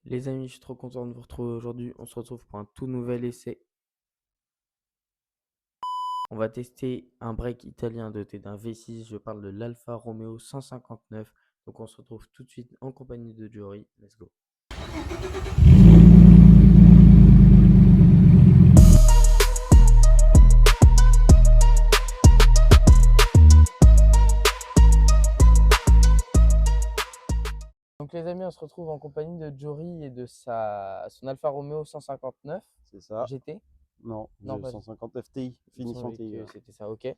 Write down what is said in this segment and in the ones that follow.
Les amis, je suis trop content de vous retrouver aujourd'hui. On se retrouve pour un tout nouvel essai. On va tester un break italien doté d'un V6. Je parle de l'Alfa Romeo 159. Donc on se retrouve tout de suite en compagnie de Jory. Let's go. Donc les amis, on se retrouve en compagnie de Jory et de son Alfa Romeo 159 C'est ça. GT. Non, Non, j'ai pas 150 FTI, il me finition semblait TI. que Ouais. c'était ça, ok.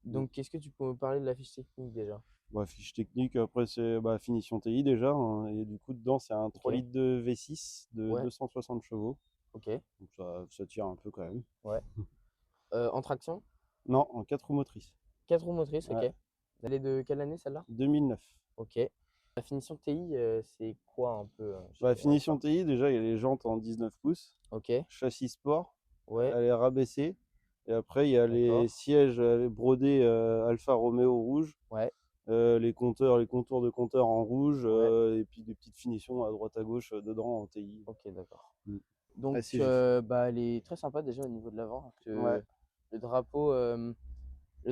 Donc qu'est-ce que tu peux me parler de la fiche technique déjà? Bah, fiche technique, après c'est finition TI déjà, hein, et du coup dedans c'est un 3 Ok, litres de V6 de ouais, 260 chevaux, ok, donc ça tire un peu quand même. ouais. En traction? Non, en 4 roues motrices. 4 roues motrices, ok. Ouais, Elle est de quelle année celle-là? 2009. Ok. La finition TI, c'est quoi un peu Bah, chez finition Alpha? TI, déjà il y a les jantes en 19 pouces, Ok. châssis sport, Ouais. elle est rabaissée, et après il y a D'accord. les sièges brodés Alfa Romeo rouge, Ouais. les contours de compteurs en rouge, Ouais. et puis des petites finitions à droite à gauche dedans en TI. Ok, d'accord. Mm. Donc, ACJ. bah, elle est très sympa déjà au niveau de l'avant. Ouais, Le drapeau, le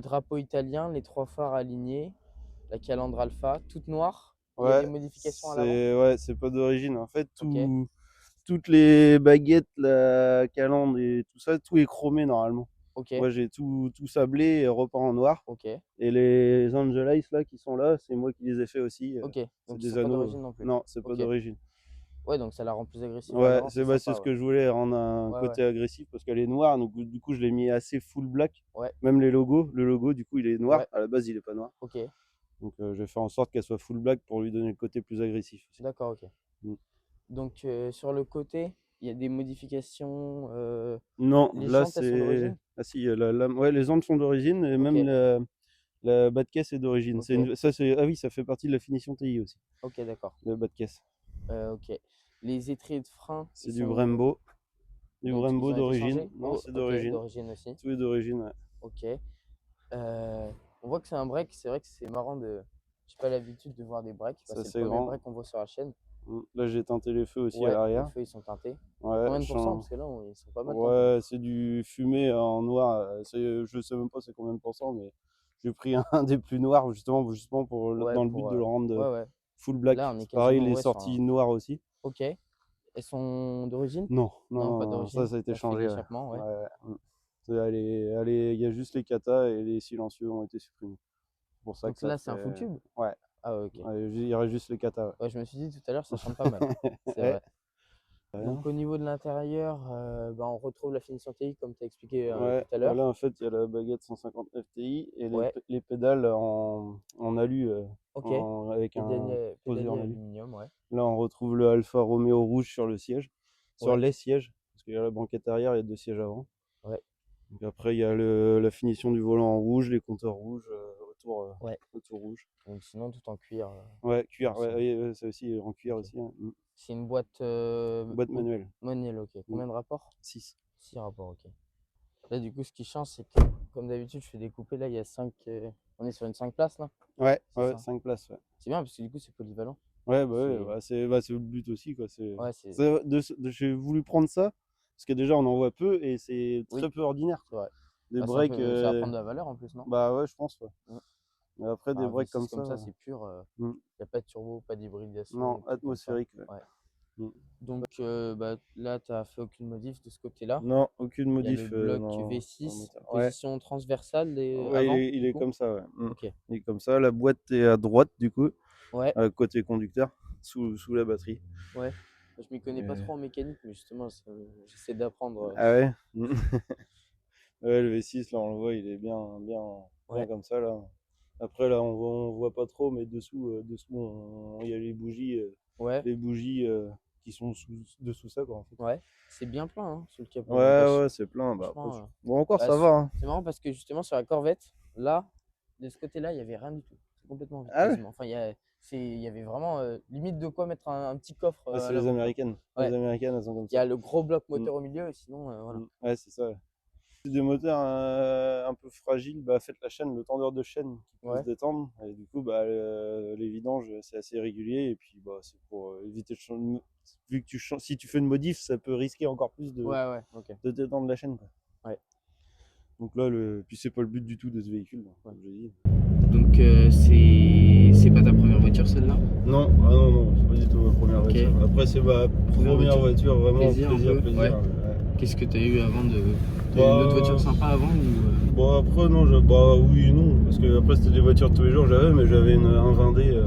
drapeau italien, les trois phares alignés, la calandre Alpha, toute noire. Il y a des ouais, modifications à l'avant. c'est pas d'origine. En fait, Ok. toutes les baguettes, la calandre et tout ça, tout est chromé normalement. Ok. Moi, j'ai tout sablé et repeint en noir. Ok. Et les Angelis là qui sont là, c'est moi qui les ai fait aussi. Ok. C'est Donc, ils des sont pas anneaux. d'origine non plus. Non, c'est pas Ok. d'origine. Ouais, donc ça la rend plus agressive à Ouais, l'avant, c'est c'est sympa, ce ouais. que je voulais, rendre un Ouais, ouais. côté agressif parce qu'elle est noire. Donc, du coup, je l'ai mis assez full black. Ouais. Même les logos, le logo, du coup, il est noir. Ouais. À la base, il est pas noir. Ok. Donc, je vais faire en sorte qu'elle soit full black pour lui donner le côté plus agressif aussi. D'accord, ok. Mm. Donc, sur le côté, il y a des modifications. Non, Les là jantes, elles sont c'est. d'origine? Ah si, ouais, les Andes sont d'origine et Ok, même la bas de caisse est d'origine. ok, Ah oui, ça fait partie de la finition TI aussi, ok, d'accord. le bas de caisse. Ok. Les étriers de frein, ils C'est sont. Du Donc, ils Brembo ont été d'origine. changés? Non, Oh, c'est ok, d'origine. d'origine aussi. Tout est d'origine, ouais. Ok. On voit que c'est un break. C'est vrai que c'est marrant de. J'ai pas l'habitude de voir des breaks. Bah, C'est c'est le assez premier grand. break qu'on voit sur la chaîne. Là, j'ai teinté les feux aussi à Ouais, les l'arrière. feux, ils sont teintés. À Ouais, combien de pourcents? Parce que là, ils sont pas mal teintés, hein. ouais, c'est du fumé en noir. Je sais même pas c'est combien de pourcents, mais j'ai pris un des plus noirs justement Ouais, dans le but de le rendre ouais, ouais. full Là, black. on est C'est pareil, quasiment les ouais, sur sorties un. noires aussi. Ok. Elles sont d'origine? Non, non, Non, pas non, d'origine. ça a été Ça fait changé, ouais. l'échappement, ouais. Ouais, ouais. Il y a juste les katas et les silencieux ont été supprimés. C'est pour ça que Donc ça là, c'est un full fait. tube? Ouais, Ah ouais, ok. ouais, il y aurait juste les katas, ouais. Ouais, je me suis dit tout à l'heure, ça chante pas mal. C'est Ouais, vrai. rien. Donc au niveau de l'intérieur, bah, on retrouve la finition TI comme tu as expliqué Ouais, tout à bah là l'heure. en fait il y a la baguette 150 FTI et Ouais, les pédales en alu, ok. avec un posé Pédalier en alu. aluminium, ouais. Là on retrouve le Alfa Romeo rouge sur le siège, sur Ouais, les sièges, parce qu'il y a la banquette arrière, il y a deux sièges avant. ouais, Donc après, il y a la finition du volant en rouge, les compteurs rouges, ouais. autour rouge. Donc sinon, tout en cuir Ouais, dans cuir, ouais, l'ensemble. ouais, ça aussi, en cuir Ok. aussi, hein. C'est une boîte Boîte manuelle. manuelle, ok. Combien de rapports? 6. 6 rapports, ok. Là, du coup, ce qui change, c'est que comme d'habitude, je fais découper. Là, il y a 5. On est sur une 5 places, là? Ouais, C'est ouais, ça? 5 places, ouais. C'est bien parce que du coup, c'est polyvalent. Ouais, ouais, C'est. c'est le but aussi, quoi. Ouais, c'est. J'ai voulu prendre ça, parce que déjà, on en voit peu et c'est Oui, très peu ordinaire, c'est vrai. des Bah, c'est un breaks, peu. Ça va prendre de la valeur en plus, non? bah ouais, je pense, ouais. Mm. Mais après, des Un breaks V6 comme comme ça, ça, c'est pur. mm, Il n'y a pas de turbo, pas d'hybridation, non, des trucs comme ça. atmosphérique, ouais. Ouais. Mm. Donc bah, là, tu n'as fait aucune modif de ce côté-là. Non, aucune Il y a le modif bloc dans le V6 moteur. Ouais, position transversale ouais, avant, il du est coup. comme ça, ouais. Ok. Il est comme ça. La boîte est à droite, du coup, Ouais, côté conducteur, sous la batterie. ouais. Je m'y connais pas Et- trop en mécanique, mais justement, j'essaie d'apprendre. Ah ouais? Ouais, le V6, là, on le voit, il est bien Ouais, comme ça, là. Après, là, on voit pas trop, mais dessous, il y a ouais, les bougies qui sont dessous ça, quoi, en fait. ouais. C'est bien plein hein, sous le capot, Ouais, n'empêche. ouais, c'est plein. Bah, après, Franchement, bon, encore, bah, ça va, hein. c'est marrant parce que justement, sur la Corvette, là, de ce côté-là, il n'y avait rien du tout. C'est complètement vide, Ah ouais? quasiment. Enfin, il y avait vraiment limite de quoi mettre un petit coffre Ouais, à c'est les l'avant, quoi. américaines. Les Ouais, américaines, elles sont comme il y ça. a le gros bloc Mm, moteur au milieu, et sinon, voilà. ouais, c'est ça. Ouais. C'est des moteurs un peu fragiles, bah, faites la chaîne, le tendeur de chaîne qui peut se Ouais, détendre. Et du coup, bah, les vidanges, c'est assez régulier. Et puis, bah, c'est pour éviter vu que si tu fais une modif, ça peut risquer encore plus Ouais, ok. de t'étendre la chaîne, quoi. Ouais. Donc là, puis c'est pas le but du tout de ce véhicule, comme j'ai dit. Donc c'est pas ta première voiture celle-là? Non, c'est pas du tout ma première voiture. Après, c'est ma première voiture, vraiment plaisir. Ouais. Qu'est-ce que tu as eu avant de. T'as eu Bah, une autre voiture sympa avant ou... Bon, après, non, oui et non. Parce que après, c'était des voitures de tous les jours, mais j'avais un 20D,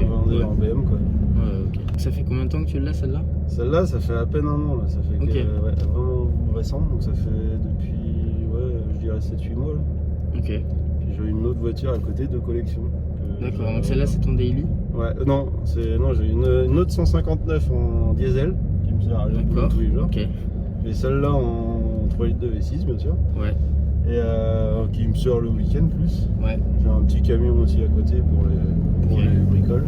en BM, quoi. Ouais, ok. Ça fait combien de temps que tu l'as celle-là? Celle-là, ça fait à peine un an, là. Ça fait vraiment récent. Donc ça fait depuis, je dirais 7-8 mois, là. Ok. Puis j'ai une autre voiture à côté de collection. D'accord, donc celle-là, c'est ton daily? Ouais, non, j'ai une autre 159 en diesel qui me sert à aller tous les jours. Ok. Et celle-là en 3 litres de V6, bien sûr. Ouais. Et qui me sert le week-end plus. Ouais. J'ai un petit camion aussi à côté pour les bricoles.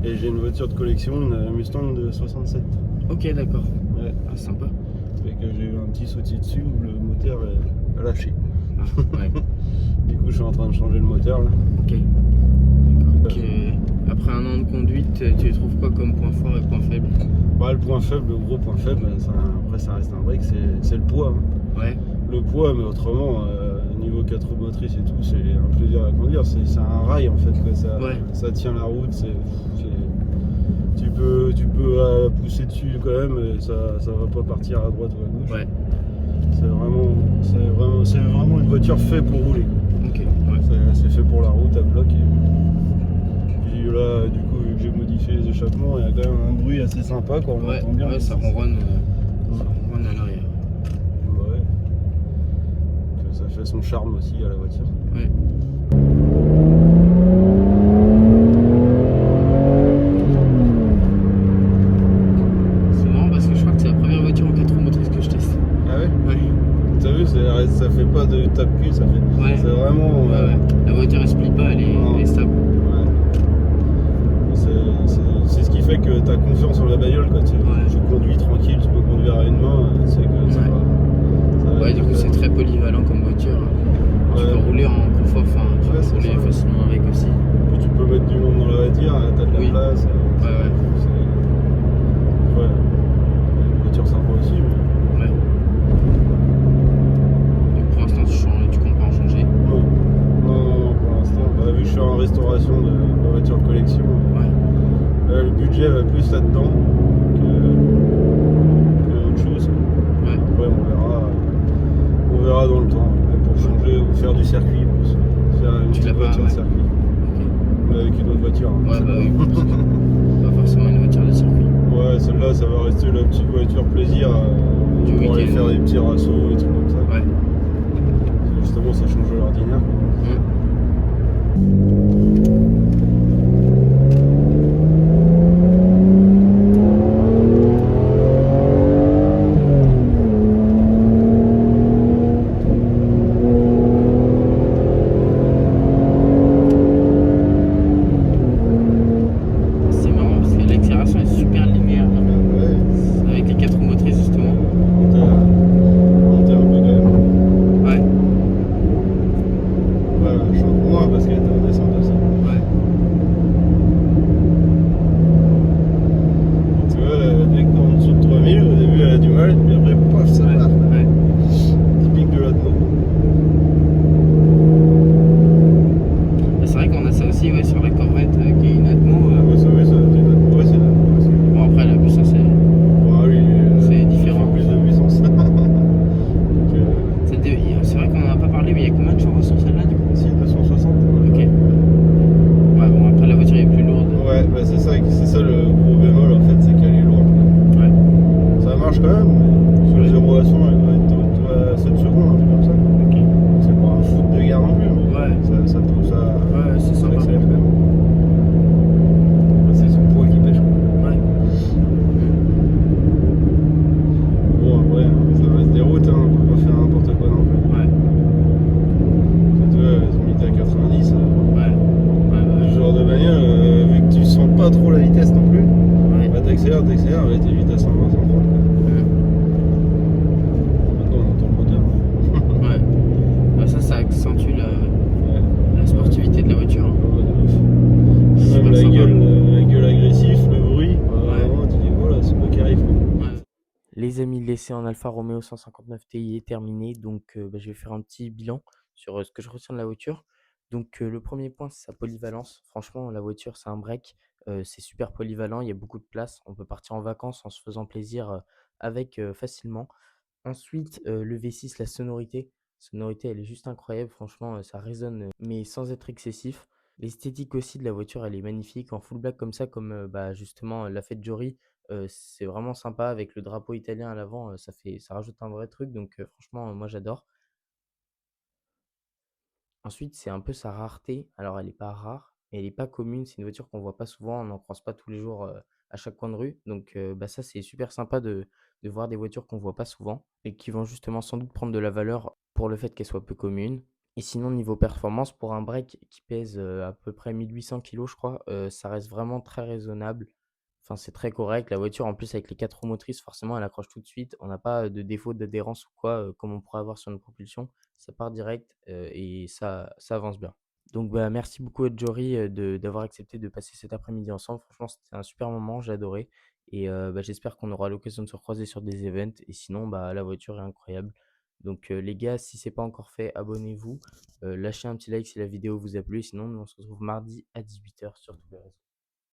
Et j'ai une voiture de collection, une Mustang de 67. Ok, d'accord. Ouais. Ah, sympa. Fait que j'ai eu un petit souci dessus où le moteur a lâché. Ah, ouais. Du coup, je suis en train de changer le moteur là. Ok. D'accord. Après un an de conduite, tu trouves quoi comme point fort et point faible? Le point faible, le gros point faible, après ça reste un break, c'est le poids. Hein. Ouais. Le poids, mais autrement, niveau 4 roues motrices et tout, c'est un plaisir à conduire. C'est un rail en fait, quoi. Ça tient la route. Tu peux pousser dessus quand même, et ça va pas partir à droite ou à gauche. Ouais. C'est vraiment une voiture faite pour rouler. Ok. Ouais. C'est fait pour la route à bloc. Puis là, du coup, vu que j'ai modifié les échappements, il y a quand même un bruit assez sympa quand on entend bien. Ouais, ça ronronne à l'arrière. Ouais. Donc, ça fait son charme aussi à la voiture. Ouais. C'est marrant parce que je crois que c'est la première voiture en 4 roues motrices que je teste. Ah ouais? Ouais. T'as vu, ça fait pas de tape-cul, ça fait. Ouais. C'est vraiment. Ouais. La voiture elle se plie pas, elle est stable. Ouais. C'est ce qui fait que t'as confiance en la bagnole, quoi. Tu conduis tranquille, tu peux conduire à une main, tu sais que ça va. Ouais, du coup, c'est très polyvalent comme voiture. Tu peux rouler en confort, tu peux rouler facilement avec aussi. Puis tu peux mettre du monde dans la voiture, t'as de la place. Ouais. Une voiture sympa aussi. Mais... Ouais. Donc pour l'instant, tu comptes pas en changer? Non, pour l'instant. Vu que je suis en restauration de voiture de collection, le budget va plus là-dedans que autre chose. Ouais. Après, on verra dans le temps pour changer ou faire du circuit plus. Faire une petite voiture de circuit. Mais avec une autre voiture. Hein. Ouais, bah oui. Pas forcément une voiture de circuit. Ouais, celle-là, ça va rester la petite voiture plaisir pour aller faire des petits rassos et tout comme ça. Ouais. Justement, ça change de l'ordinaire. C'est marrant parce que l'accélération est super linéaire. Avec les 4 roues motrices justement. Monter un peu quand même. Ouais. Voilà, je chante moins parce qu'elle était en descente aussi. Ouais. Tu vois, dès que t'es en dessous de 3000, au début elle a du mal, puis après, paf, ça part. Ouais. Typique de l'Atmo. C'est vrai qu'on a ça aussi sur la Corvette qui est une Atmo. Oui, c'est une Atmo, c'est une Atmo aussi. Bon, après la puissance c'est différent. Plus de puissance. C'est vrai qu'on en a pas parlé, mais il y a combien de chevaux sur celle-là du coup? Si, 260. Ok. Ouais, bon, après la voiture est plus lourde. Ouais, bah c'est ça le gros bémol en fait, c'est qu'elle est lourde. Ouais. Ça marche quand même, mais sur le 0 à 100, elle doit être à 7 secondes, un truc comme ça. Ok. C'est pas un foot de guerre non plus, mais ça pousse à. Ouais, c'est sympa. Accélère quand même. C'est son poids qui pêche. Ouais. Bon, après, ça reste des routes, on peut pas faire n'importe quoi non plus. Ouais. Tu vois, ils ont mis à 90. Ouais. Ce genre de bagnole, vu que tu sens pas trop la vitesse non plus, bah t'accélères, t'es vite à 120, 130. Maintenant on entend le moteur. Les amis, l'essai en Alfa Romeo 159 Ti est terminé, donc je vais faire un petit bilan sur ce que je retiens de la voiture. Donc le premier point, c'est sa polyvalence. Franchement, la voiture, c'est un break, c'est super polyvalent, il y a beaucoup de place. On peut partir en vacances en se faisant plaisir avec facilement. Ensuite, le V6, la sonorité. Sonorité, elle est juste incroyable, franchement, ça résonne, mais sans être excessif. L'esthétique aussi de la voiture, elle est magnifique en full black comme ça, comme, justement, l'a fait Jory. C'est vraiment sympa avec le drapeau italien à l'avant, ça rajoute un vrai truc donc franchement, moi j'adore. Ensuite, c'est un peu sa rareté. Alors, elle est pas rare, mais elle est pas commune. C'est une voiture qu'on voit pas souvent, on n'en croise pas tous les jours, à chaque coin de rue. Donc, ça, c'est super sympa de voir des voitures qu'on voit pas souvent et qui vont justement sans doute prendre de la valeur pour le fait qu'elles soient peu communes. Et sinon, niveau performance, pour un break qui pèse à peu près 1800 kilos, je crois, ça reste vraiment très raisonnable. Enfin, c'est très correct. La voiture, en plus, avec les 4 roues motrices, forcément, elle accroche tout de suite. On n'a pas de défaut d'adhérence ou quoi, comme on pourrait avoir sur une propulsion. Ça part direct et ça avance bien. Donc, merci beaucoup à Jory d'avoir accepté de passer cet après-midi ensemble. Franchement, c'était un super moment, j'ai adoré. Et j'espère qu'on aura l'occasion de se recroiser sur des events. Et sinon, la voiture est incroyable. Donc, les gars, si c'est pas encore fait, abonnez-vous. Lâchez un petit like si la vidéo vous a plu. Sinon, nous, on se retrouve mardi à 18h sur tous les réseaux.